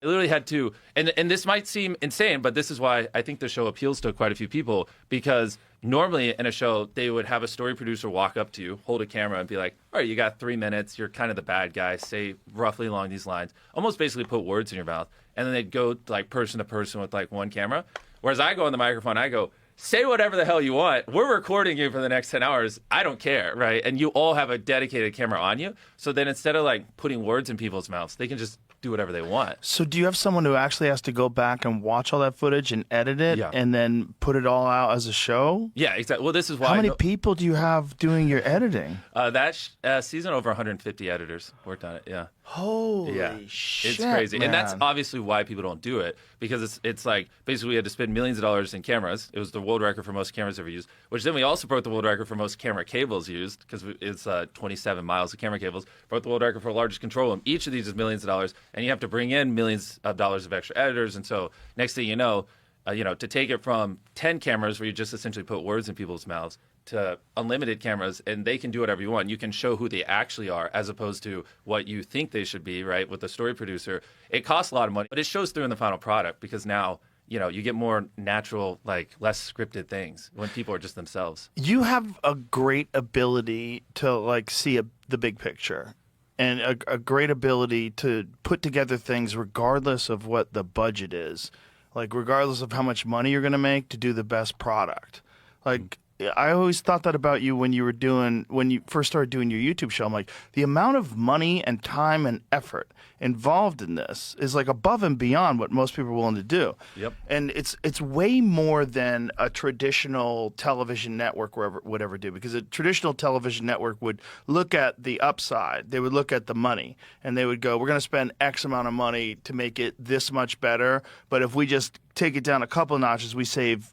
I literally had to, and this might seem insane, but this is why I think the show appeals to quite a few people, because normally in a show, they would have a story producer walk up to you, hold a camera, and be like, all right, you got 3 minutes. You're kind of the bad guy. Say roughly along these lines. Almost basically put words in your mouth. And then they'd go like person to person with like one camera. Whereas I go on the microphone, I go, say whatever the hell you want. We're recording you for the next 10 hours. I don't care, right? And you all have a dedicated camera on you. So then instead of like putting words in people's mouths, they can just do whatever they want. So do you have someone who actually has to go back and watch all that footage and edit it and then put it all out as a show? Yeah, exactly. Well, this is why. How many people do you have doing your editing? That season, over 150 editors worked on it. Yeah. Holy shit, it's crazy. man. And that's obviously why people don't do it, because it's like basically we had to spend millions of dollars in cameras. It was the world record for most cameras ever used, which then we also broke the world record for most camera cables used, because it's 27 miles of camera cables. Broke the world record for largest control room. Each of these is millions of dollars, and you have to bring in millions of dollars of extra editors. And so next thing you know, to take it from 10 cameras where you just essentially put words in people's mouths to unlimited cameras, and they can do whatever you want. You can show who they actually are as opposed to what you think they should be, right, with the story producer. It costs a lot of money, but it shows through in the final product, because now, you get more natural, like less scripted things when people are just themselves. You have a great ability to like see the big picture, and a great ability to put together things regardless of what the budget is, like regardless of how much money you're going to make, to do the best product. Like, I always thought that about you when you first started doing your YouTube show. I'm like, the amount of money and time and effort involved in this is like above and beyond what most people are willing to do. Yep. And it's way more than a traditional television network would ever do, because a traditional television network would look at the upside. They would look at the money, and they would go, we're going to spend X amount of money to make it this much better, but if we just take it down a couple of notches, we save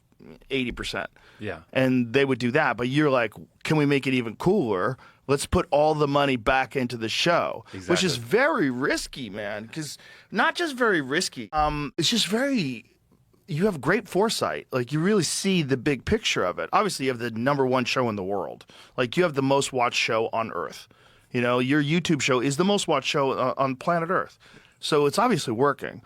80%. Yeah. And they would do that. But you're like, can we make it even cooler? Let's put all the money back into the show, which is very risky, man. Because not just very risky, it's just you have great foresight. Like, you really see the big picture of it. Obviously, you have the #1 show in the world. Like, you have the most watched show on Earth. Your YouTube show is the most watched show on planet Earth. So it's obviously working.